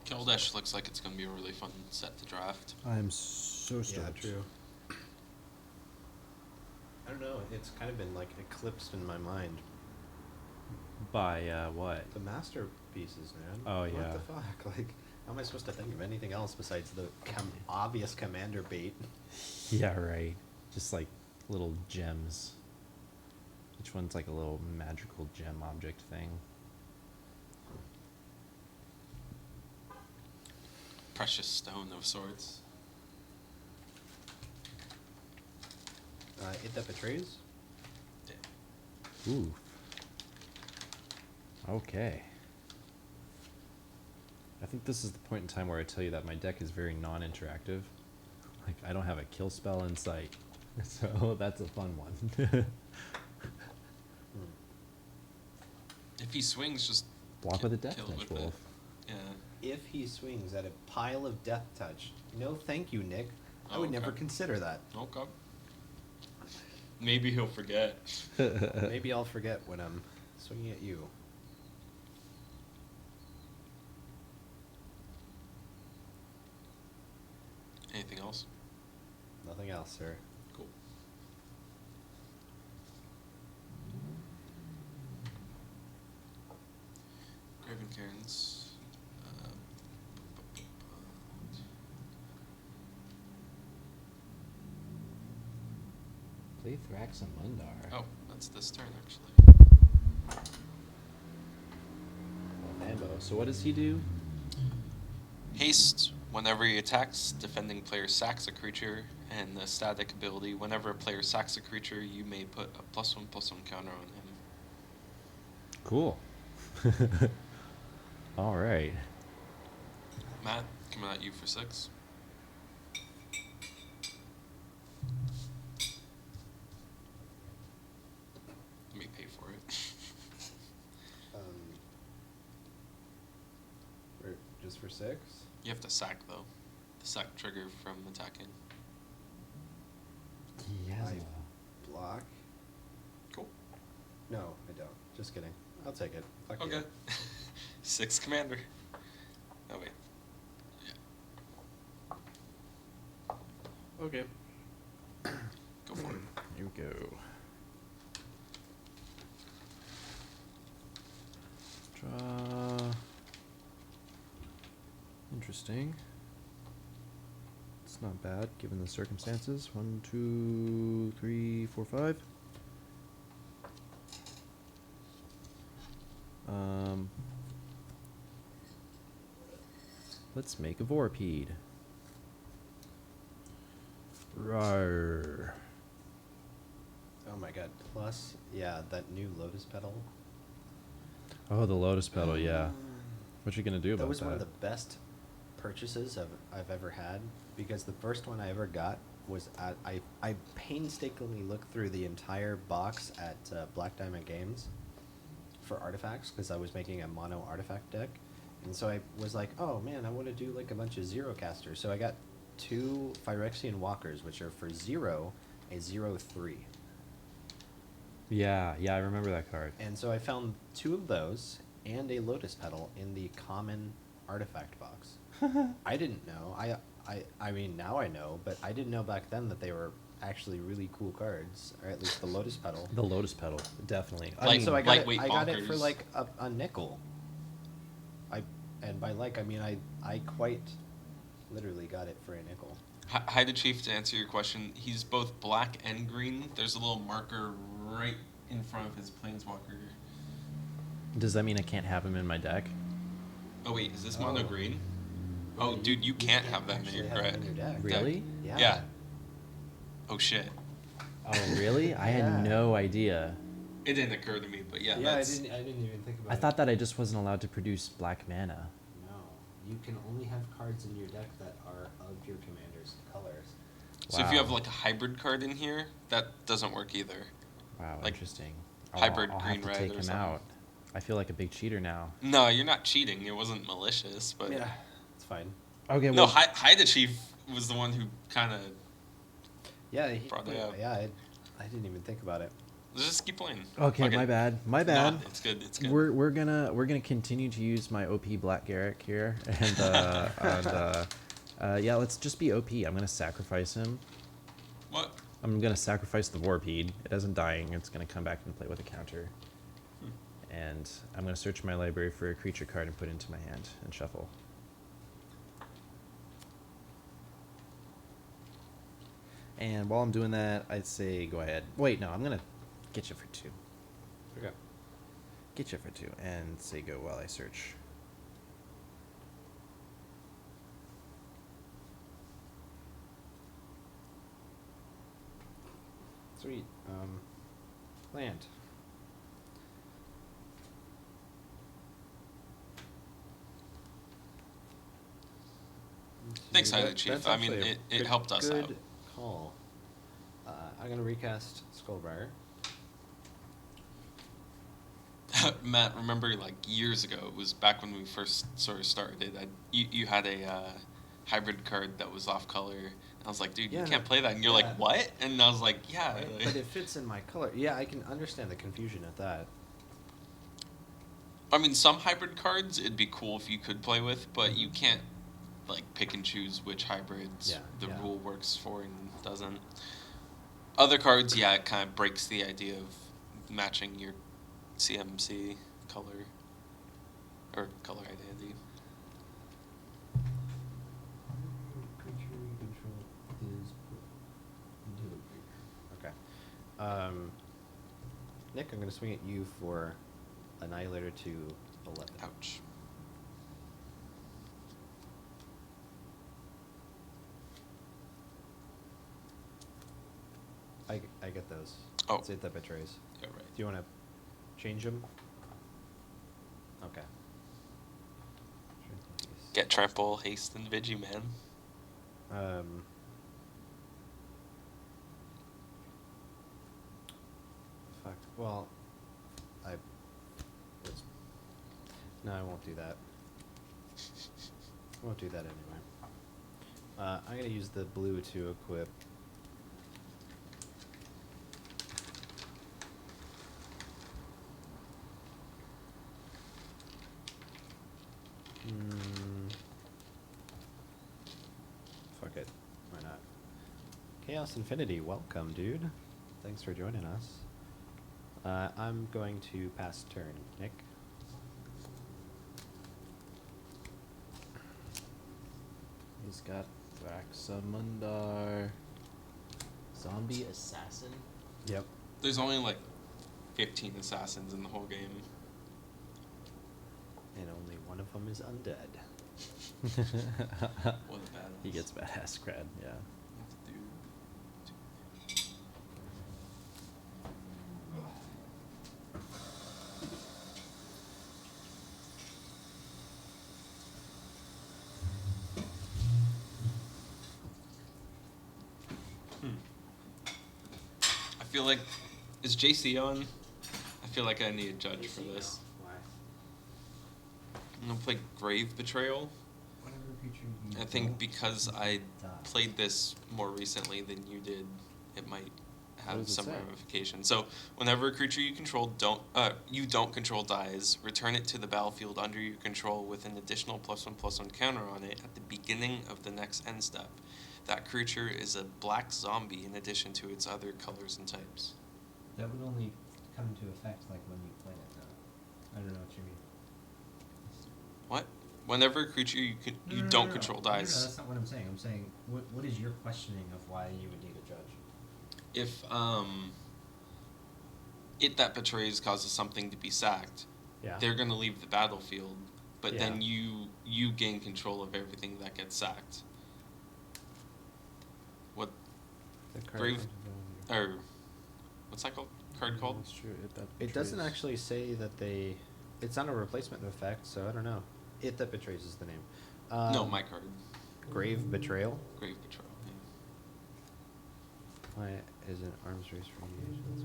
Keldash looks like it's going to be a really fun set to draft. I am so stoked. Yeah, true. I don't know, it's kind of been like eclipsed in my mind. By what? The masterpieces, man. Oh, yeah. What the fuck? Like, how am I supposed to think of anything else besides the obvious commander bait? Yeah, right. Just like little gems. Each one's like a little magical gem object thing. Precious stone of sorts. It that betrays? Yeah. Ooh. Okay. I think this is the point in time where I tell you that my deck is very non-interactive. Like, I don't have a kill spell in sight. So that's a fun one. If he swings, just Block with a Death kill Touch with Wolf. it. Yeah. If he swings at a pile of Death Touch, no thank you, Nick. I would never Okay. consider that. Okay. Maybe he'll forget. Maybe I'll forget when I'm swinging at you. Anything else? Nothing else, sir. Cool. Graven Cairns. Play Thrax and Mundar. Oh, that's this turn actually. Mambo. So what does he do? Haste. Whenever he attacks, defending player sacks a creature, and the static ability. Whenever a player sacks a creature, you may put a +1/+1 counter on him. Cool. All right. Matt, coming at you for 6. Let me pay for it. Just for 6? You have to sack though. The sack trigger from attacking. Yes. Block? Cool. No, I don't. Just kidding. I'll take it. Fuck Okay. you. 6 commander. Oh wait. Yeah. Okay. Go for it. Here we go. Draw. Interesting. It's not bad given the circumstances. 1, 2, 3, 4, 5. Let's make a Vorpede. Rawr. Oh my god. Plus, yeah, that new Lotus Petal. Oh, the Lotus Petal, yeah. What you gonna do about that? That was one of the best purchases I've ever had, because the first one I ever got was I painstakingly looked through the entire box at Black Diamond Games for artifacts, because I was making a mono artifact deck, and so I was like, oh man, I want to do like a bunch of zero casters. So I got 2 Phyrexian Walkers, which are for 0, a 0/3. Yeah, I remember that card. And so I found 2 of those and a Lotus Petal in the common artifact box. I didn't know. I mean, now I know, but I didn't know back then that they were actually really cool cards, or at least the Lotus Petal. The Lotus Petal, definitely. So I got it, lightweight I got it for bonkers. like a nickel. And by like, I mean I quite literally got it for a nickel. Hi, the Chief, to answer your question, he's both black and green. There's a little marker right in front of his Planeswalker. Does that mean I can't have him in my deck? Oh wait, is this mono Oh. green? Oh, dude, you can't have that in actually your, have it in your deck. Really? Yeah. Yeah. Oh shit. Oh, really? I Yeah. had no idea. It didn't occur to me, but yeah, Yeah, that's... I didn't even think about I it. thought that I just wasn't allowed to produce black mana. No, you can only have cards in your deck that are of your commander's colors. So if you Wow. have like a hybrid card in here, that doesn't work either. Wow, Like, interesting. hybrid I'll green have to red take or him something. out. I feel like a big cheater now. No, you're not cheating. It wasn't malicious, but... Yeah, it's fine. Okay, No, well, Hi the Chief was the one who kind of... Yeah, Brought it up. yeah, I didn't even think about it. Let's just keep playing. okay, Fuck my it. bad. My Nah, bad. it's good. It's good. We're gonna continue to use my OP Black Garrick here, and yeah, let's just be OP. I'm gonna sacrifice him. What? I'm gonna sacrifice the Vorpede. It isn't dying. It's gonna come back and play with a counter. And I'm gonna search my library for a creature card and put it into my hand and shuffle. And while I'm doing that, I'd say go ahead. Wait, no, I'm gonna get you for 2. Okay. Get you for 2, and say go while I search. Sweet. Land. Thanks, That- Highly Chief. that's I mean, actually a it helped us good out. call. I'm gonna recast Skullbriar. Matt, remember like years ago, it was back when we first sort of started, you had a hybrid card that was off color. And I was like, dude, Yeah, you can't play that. And you're yeah. like, what? And I was like, yeah. But it fits in my color. Yeah, I can understand the confusion at that. I mean, some hybrid cards it'd be cool if you could play with, but you can't like pick and choose which hybrids Yeah, the yeah. rule works for and doesn't. Other cards, yeah, it kind of breaks the idea of matching your CMC color or color identity. Okay. Nick, I'm gonna swing at you for Annihilator to 11. Ouch. I get those. Oh. It's it that betrays. Yeah, right. Do you want to change them? Okay. Get trample, haste, and Vigi, man. Fuck. Well, no, I won't do that. I won't do that anyway. I'm gonna use the blue to equip. Fuck it. Why not? Chaos Infinity, welcome, dude. Thanks for joining us. I'm going to pass turn, Nick. He's got Thraxamundar. Zombie assassin? Yep. There's only like 15 assassins in the whole game. And only one of them is undead. What a badass. He gets badass cred, yeah. I feel like, is JC on? I feel like I need a judge for this. Why? I'm gonna play Grave Betrayal. I think because I played this more recently than you did, it might What have does it some say? ramifications. So, whenever a creature you control you don't control dies, return it to the battlefield under your control with an additional +1/+1 counter on it at the beginning of the next end step. That creature is a black zombie in addition to its other colors and types. That would only come into effect like when you play it, though. I don't know what you mean. What? Whenever a creature you don't control dies. No, that's not what I'm saying. I'm saying, what is your questioning of why you would need a judge? If it that betrays causes something to be sacked, Yeah. they're gonna leave the battlefield, but then Yeah. you gain control of everything that gets sacked. What The card Grave- comes over here. or what's that called? Card called? That's true. It doesn't actually say that they. It's not a replacement effect, so I don't know. It that betrays is the name. No, my card. Grave Betrayal. Grave Betrayal. Yeah. Why isn't arms race for EDH? That's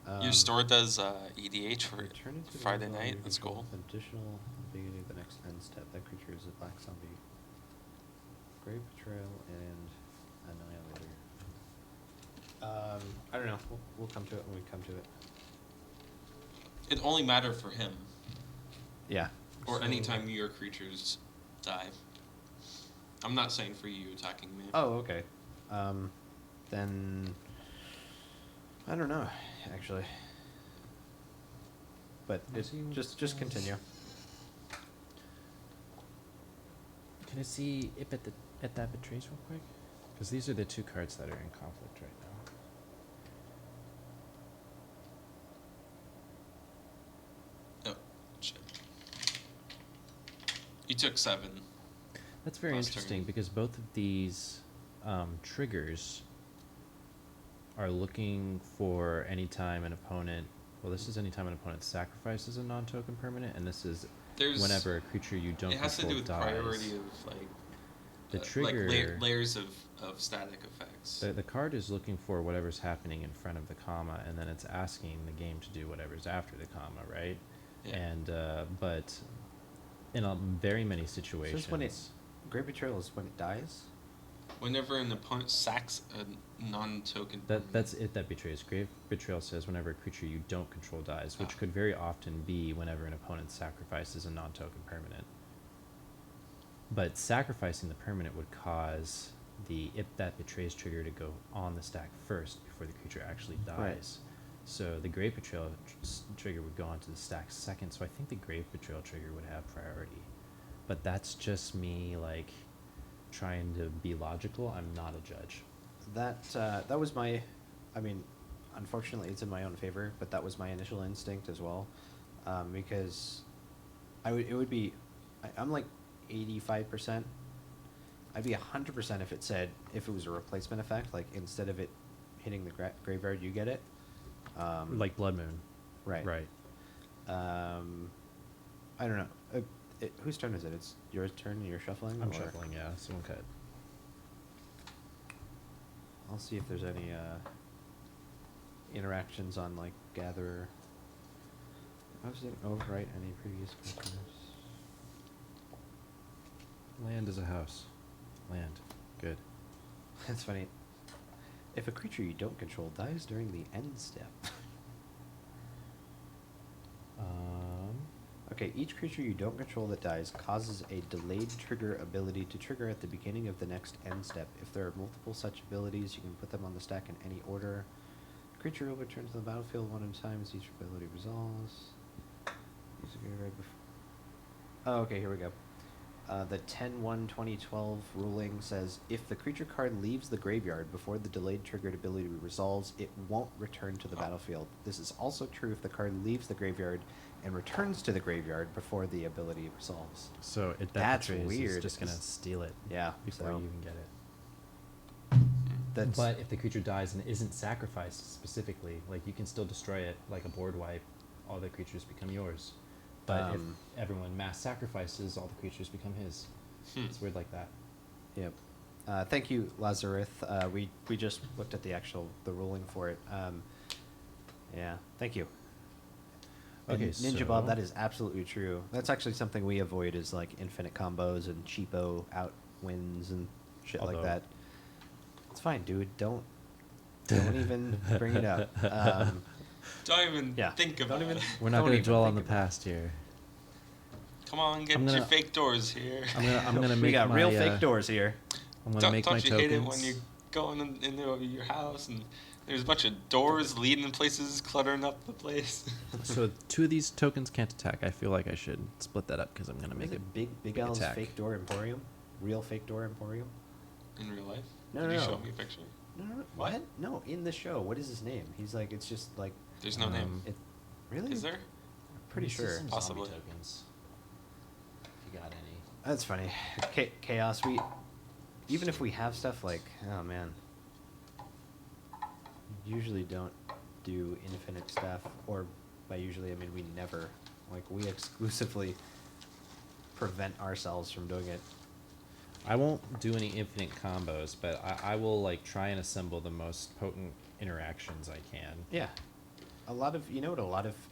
why. Your store does EDH for Return it to the Friday battlefield night. under That's control cool. with Additional beginning of the next end step. That creature is a black zombie. Grave Betrayal and Annihilator. I don't know. We'll come to it when we come to it. It only matter for him, Yeah. or So- anytime your creatures die. I'm not saying for you attacking me. Oh, okay. Then I don't know, actually. But just continue. Can I see Ip at that betrays real quick? Because these are the two cards that are in conflict right now. Oh, shit. You took 7. That's very Last interesting turn. because both of these triggers are looking for anytime an opponent. Well, this is anytime an opponent sacrifices a non-token permanent, and this is There's whenever a creature you don't it has to control do with dies. priority of like The like trigger. layers of static effects. The card is looking for whatever's happening in front of the comma, and then it's asking the game to do whatever's after the comma, right? Yeah. And but in very many So situations, this when Grave Betrayal is when it dies? Whenever an opponent sacks a non-token. that's it. That betrays. Grave Betrayal says whenever a creature you don't control dies, which Ah. could very often be whenever an opponent sacrifices a non-token permanent. But sacrificing the permanent would cause the If That Betrays trigger to go on the stack first before the creature actually dies. Right. So the Grave Betrayal trigger would go onto the stack second. So I think the Grave Betrayal trigger would have priority. But that's just me like trying to be logical. I'm not a judge. That was my. I mean, unfortunately, it's in my own favor, but that was my initial instinct as well, because it would be. I'm like 85%. I'd be 100% if it was a replacement effect, like instead of it hitting the graveyard, you get it. Like Blood Moon. Right. Right. I don't know. Whose turn is it? It's your turn and you're shuffling? I'm or- shuffling, yeah. Someone cut. I'll see if there's any interactions on like Gatherer. I was didn't overwrite any previous customers. Land is a house. Land. Good. That's funny. If a creature you don't control dies during the end step. Okay, each creature you don't control that dies causes a delayed trigger ability to trigger at the beginning of the next end step. If there are multiple such abilities, you can put them on the stack in any order. Creature will return to the battlefield one at a time as each ability resolves. Use a graveyard before. Oh, okay, here we go. The 10-1-2012 ruling says, if the creature card leaves the graveyard before the delayed triggered ability resolves, it won't return to the battlefield. This is also true if the card leaves the graveyard and returns to the graveyard before the ability resolves. So That's Betrays weird. is just gonna steal it. Yeah, Before so you even get it. that's But if the creature dies and isn't sacrificed specifically, like you can still destroy it like a board wipe. All the creatures become yours. But if everyone mass sacrifices, all the creatures become his. It's weird like that. Yep. Thank you, Lazarus. We just looked at the ruling for it. Yeah, thank you. Okay, And Ninja so- Bob, that is absolutely true. That's actually something we avoid is like infinite combos and cheapo out wins and shit like Although- that. It's fine, dude. Don't even bring it up. Don't even Yeah, think don't about even- it. We're not Don't gonna even dwell on think the about it. past here. Come on, get I'm your gonna- fake doors here. I'm gonna make we got my, real fake doors here. I'm gonna Don't, make don't my you tokens. hate it when you go into your house and there's a bunch of doors leading to places, cluttering up the place? So 2 of these tokens can't attack. I feel like I should split that up because I'm gonna Is make it it Big big Al's attack. fake door emporium? Real fake door emporium? In real life? No, Did no, you no. show me a picture? No, no, no. What? What? No, in the show. What is his name? He's like, it's just like, There's no name. it. Really? Is there? Pretty Let me see sure. some Possibly. zombie tokens. If you got any. That's funny. Chaos. Even if we have stuff like, oh man, we usually don't do infinite stuff, or by usually I mean we never. Like we exclusively prevent ourselves from doing it. I won't do any infinite combos, but I will like try and assemble the most potent interactions I can. Yeah. A lot of,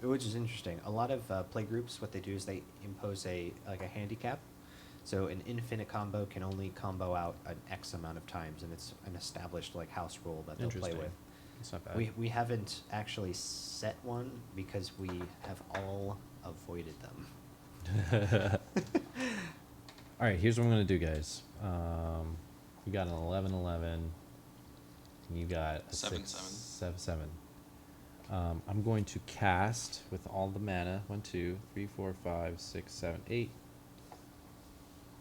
which is interesting. A lot of play groups, what they do is they impose a handicap. So an infinite combo can only combo out an X amount of times, and it's an established like house rule that they'll play Interesting. with. It's not bad. We haven't actually set one because we have all avoided them. All right, here's what I'm gonna do, guys. You got an 11-11. You got a 7-7. 7-7. I'm going to cast with all the mana. 1, 2, 3, 4, 5, 6, 7, 8.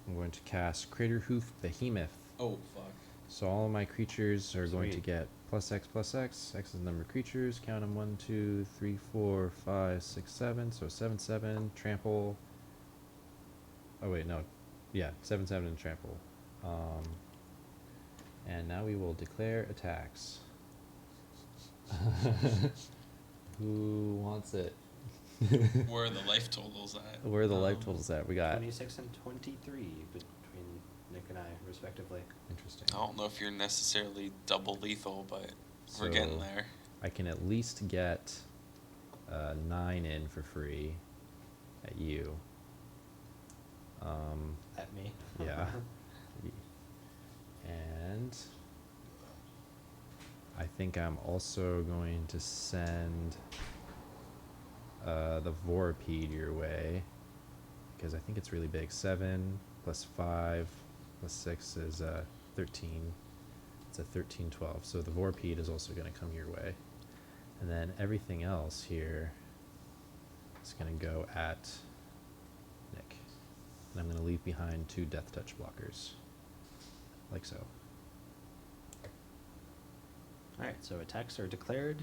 I'm going to cast Crater Hoof Behemoth. Oh, fuck. So all of my creatures are going to Sweet. get +X +X. X is the number of creatures. Count them 1, 2, 3, 4, 5, 6, 7. So 7/7. Trample. Oh wait, no. Yeah, 7/7 and trample. And now we will declare attacks. Who wants it? Where are the life totals at? Where are the life totals at? We got 26 and 23 between Nick and I, respectively. interesting. I don't know if you're necessarily double lethal, but we're getting So, there. I can at least get 9 in for free at you. At me. Yeah. And I think I'm also going to send the Vorapede your way because I think it's really big. 7 + 5 + 6 is 13. It's a 13-12. So the Vorapede is also going to come your way. And then everything else here is going to go at Nick. And I'm going to leave behind 2 Death Touch blockers. Like so. Alright, so attacks are declared,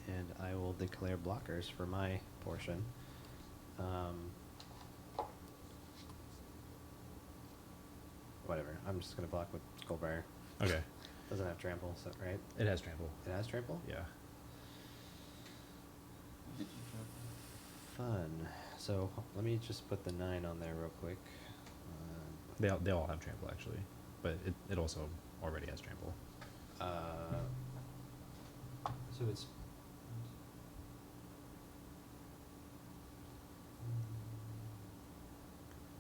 and I will declare blockers for my portion. Whatever, I'm just gonna block with Skullbriar. Okay. Doesn't have trample, so, right? It has trample. It has trample? Yeah. Fun. So, let me just put the 9 on there real quick. They all have trample actually, but it also already has trample. So it's...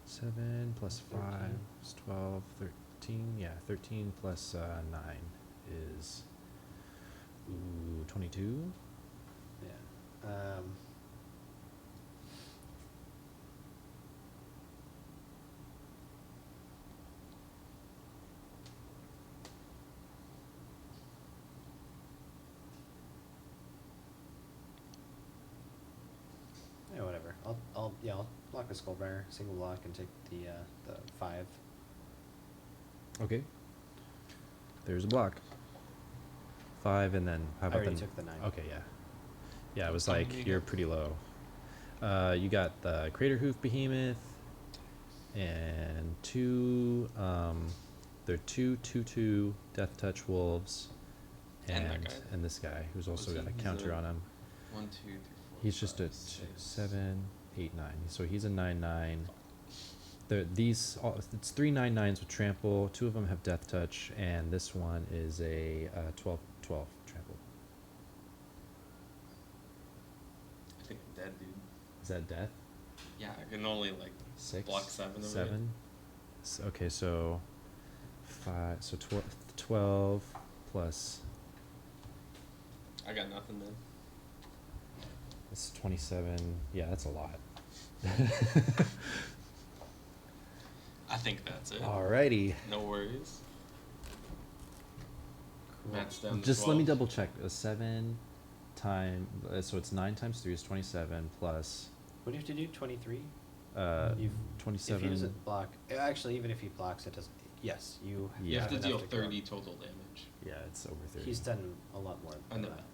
Seven plus 5 13. is 12, 13. Yeah, 13 plus 9 is 22. Yeah. Yeah, I'll block a Skullbriar, single block, and take the 5. Okay. There's a block. 5, and then how I about already the took the 9. Okay, yeah. Yeah, I was How like, many you you're got? pretty low. You got the Crater Hoof Behemoth, and 2, they're 2/2/2 Death Touch Wolves, And that guy. and this guy who's also What's got a he? He's counter a on him. 1, 2, 3, 4. He's just a 5, 6. 7, 8, 9. So he's a 9/9. It's 3 9/9s with trample. 2 of them have death touch, and this one is a 12/12 trample. I think I'm dead, dude. Is that death? Yeah, I can only like 6. block 7 of it. 7. Okay, so 5. So 12 plus. I got nothing then. It's 27. Yeah, that's a lot. I think that's it. Alrighty. No worries. Matt's down to Just let me 12. double check. A 7 time. So it's 9 times 3 is 27 plus. What do you have to do? 23? You've 27. If he doesn't block, actually, even if he blocks, it doesn't. Yes, you. Yeah. You have to enough deal go 30 up. total damage. Yeah, it's over 30. He's done a lot more. I than know that. that.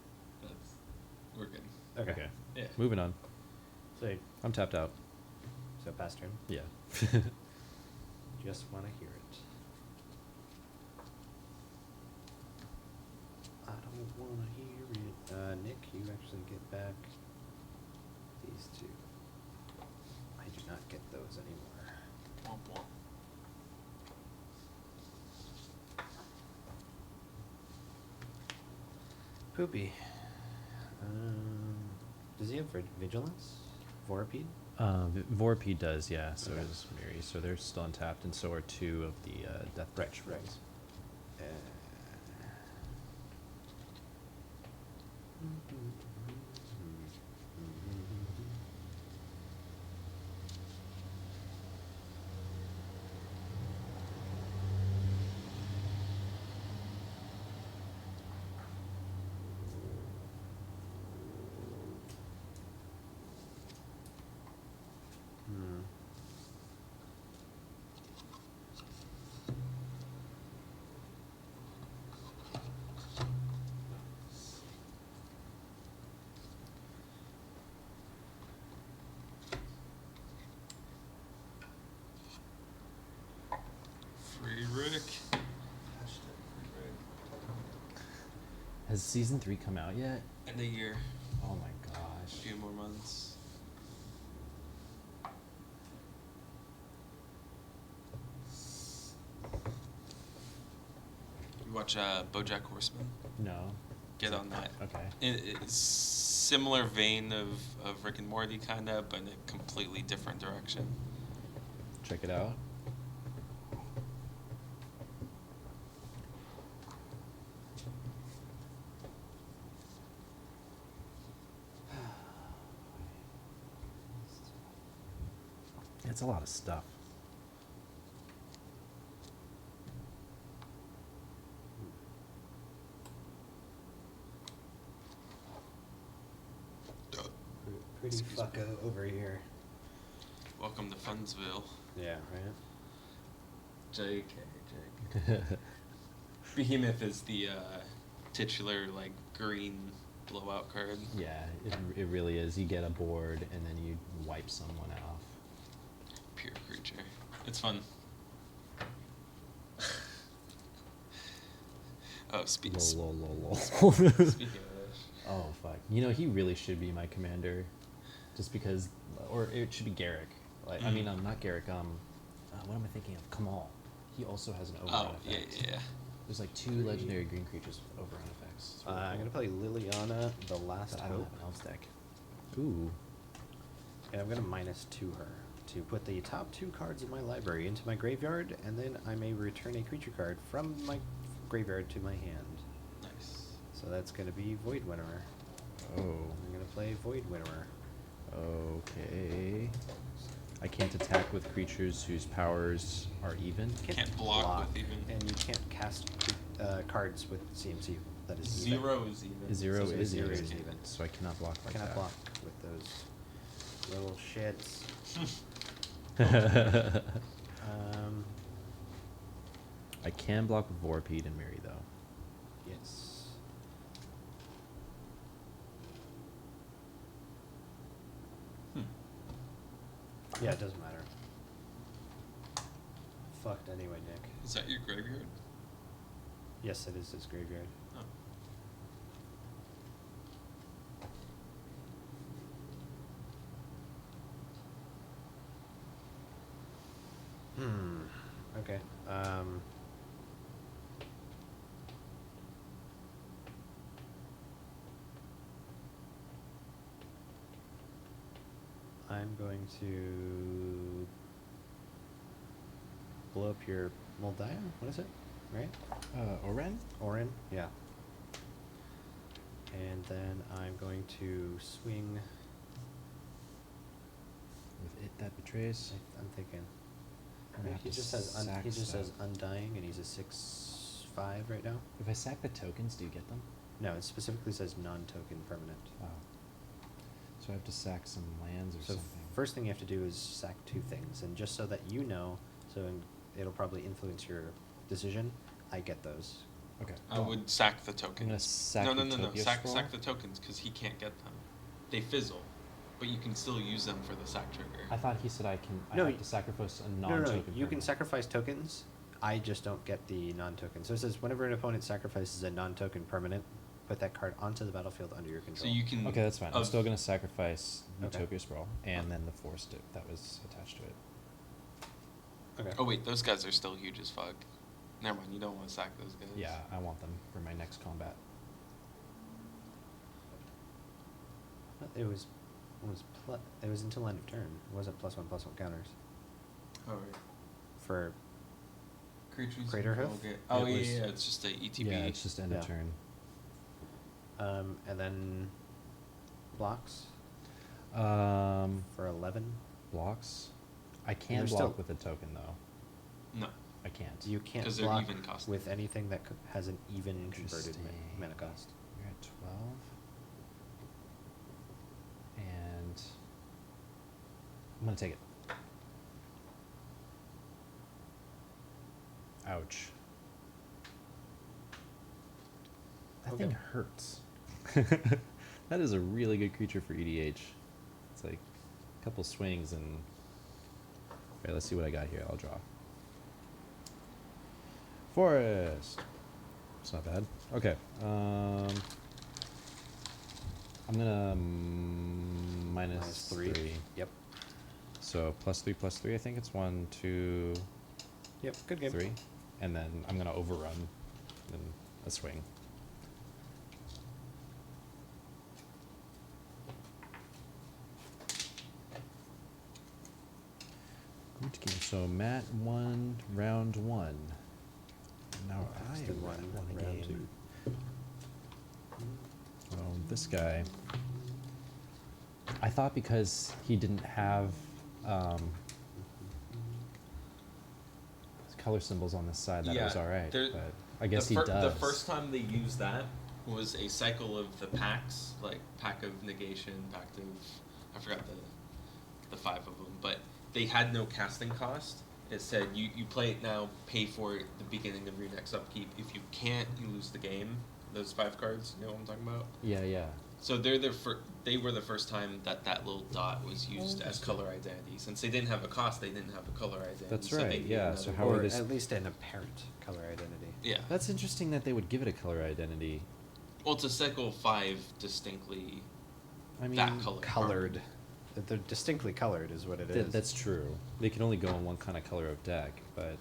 That's, we're good. Okay. Okay. Yeah. Moving on. So, I'm tapped out. so pass turn. Yeah. Just want to hear it. I don't want to hear it. Nick, you actually get back these 2. I do not get those anymore. Womp womp. Poopy. Does he have vigilance? Vorapede? Vorapede does, yeah. So Okay. does Miri. So they're still untapped, and so are 2 of the death touch Right. rolls. Free Rick. Has season 3 come out yet? End of year. Oh my gosh. A few more months. You watch BoJack Horseman? No. Get on that. Okay. It's similar vein of Rick and Morty, kind of, but in a completely different direction. Check it out. It's a lot of stuff. Pretty Excuse me. fucko over here. Welcome to Funsville. Yeah, right? JK, JK. Behemoth is the titular, like, green blowout card. Yeah, it really is. You get a board, and then you wipe someone off. Pure creature. It's fun. Oh, speaking Lol, lol, lol, lol. speaking of which. Oh, fuck. You know, he really should be my commander. Just because... Or it should be Garrick. Like, I mean, not Garrick. What am I thinking of? Kamal. He also has an overrun Oh, yeah, effect. yeah. There's like 2 legendary green creatures with overrun effects. It's really I'm going to cool. play Liliana, the last But I don't hope. have an elves deck. Ooh. And I'm going to -2 her to put the top 2 cards of my library into my graveyard, and then I may return a creature card from my graveyard to my hand. Nice. So that's going to be Void Winnower. Oh. I'm going to play Void Winnower. Okay. I can't attack with creatures whose powers are even. Can't block with even. And you can't cast cards with CMC. That is Zero is even. 0 So is zero even. is even. So I cannot block I like cannot that. block with those. Little shits. I can block Vorpede and Miri, though. Yes. Yeah, it doesn't matter. Fucked anyway, Nick. Is that your graveyard? Yes, it is his graveyard. Oh. Okay. I'm going to blow up your Moldiah. What is it? Right? Oren? Orin. Yeah. And then I'm going to swing. With it that betrays. I'm thinking. I'm gonna have He to just says sack he just says stuff. Undying, and he's a 6/5 right now. If I sack the tokens, do you get them? No, it specifically says non-token permanent. Oh. So I have to sack some lands or So something. first thing you have to do is sack 2 things, and just so that you know, it'll probably influence your decision. I get those. Okay. I would sack the tokens. I'm gonna sack no, Utopia sack Scroll. the tokens because he can't get them. They fizzle, but you can still use them for the sack trigger. I thought he said I can. I No, have to sacrifice a No, non-token. no, you can permanent. sacrifice tokens. I just don't get the non-token. So it says whenever an opponent sacrifices a non-token permanent, put that card onto the battlefield under your So control. you can. Okay, that's fine. I'm of- still gonna sacrifice Okay. Utopia Scroll and then the Force Stick that was attached to it. Okay. Oh wait, those guys are still huge as fuck. Never mind, you don't want to sack those guys. Yeah, I want them for my next combat. It was until end of turn. It wasn't +1/+1 counters Oh right. for. Creatures. Crater Hoof? Okay. Oh It yeah, was- yeah, it's just a ETB. Yeah, it's just end of Yeah. turn. And then blocks for 11. Blocks. I They're can still- block with a token though. No. I can't. You can't 'Cause they're block even cost. with anything that has an even converted Interesting. mana cost. You're at 12. And I'm gonna take it. Ouch. That Okay. thing hurts. That is a really good creature for EDH. It's like a couple swings and. Alright, let's see what I got here. I'll draw. Forest. It's not bad. Okay. I'm gonna minus three. Yep. So +3/+3. I think it's 1, 2, Yep. Good game. 3, and then I'm gonna overrun in a swing. Good game. So Matt won round 1. Now I Paxton won won a round game. This guy. I thought because he didn't have color symbols on this side that it was alright, there- but I guess he The does. first time they used that was a cycle of the packs, like pack of negation, pack of I forgot the 5 of them, but they had no casting cost. It said you play it now, pay for it at the beginning of your next upkeep. If you can't, you lose the game. Those 5 cards, you know what I'm talking about? Yeah. So they were the first time that little dot was used as color identity. Since they didn't have a cost, they didn't have a color identity. That's so they right, needed yeah, another so how one. are Or they s- at least an apparent color identity. Yeah. That's interesting that they would give it a color identity. Well, it's a cycle 5 distinctly I mean, that color. Colored. They're distinctly colored, is what it is. that's true. They can only go in one kind of color of deck, but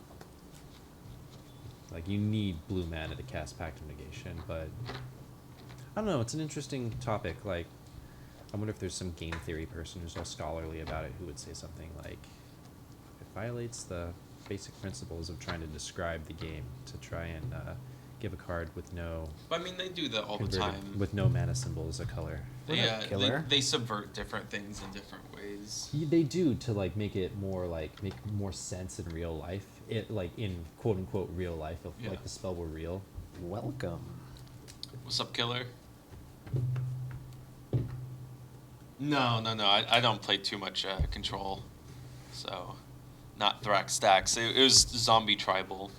like you need blue mana to cast Pact of Negation. But I don't know. It's an interesting topic. Like, I wonder if there's some game theory person who's all scholarly about it who would say something like, it violates the basic principles of trying to describe the game to try and give a card with no But I mean, they do that all the converted- time. with no mana symbol as a color. They, What a killer. they subvert different things in different ways. They do to like make it more like make more sense in real life. It like in quote unquote real life, if Yeah. like the spell were real. Welcome. What's up, killer? No. I don't play too much control, so not Thrax stacks. It was zombie tribal.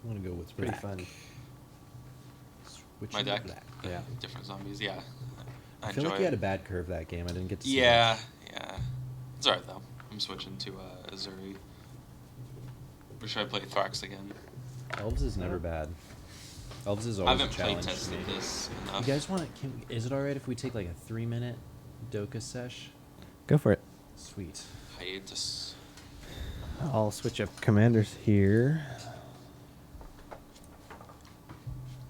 I'm gonna go with Pretty black. fun. Switching My to deck. black. Yeah. Different zombies. Yeah. I I feel enjoy like you had it. a bad curve that game. I didn't get to see Yeah, much. yeah. It's alright though. I'm switching to Azuri. Or should I play Thrax again? Elves is never bad. Elves is I always a haven't play challenge. tested this enough. You guys want to? Is it alright if we take like a 3-minute Doka sesh? Go for it. Sweet. Hiatus. I'll switch up commanders here.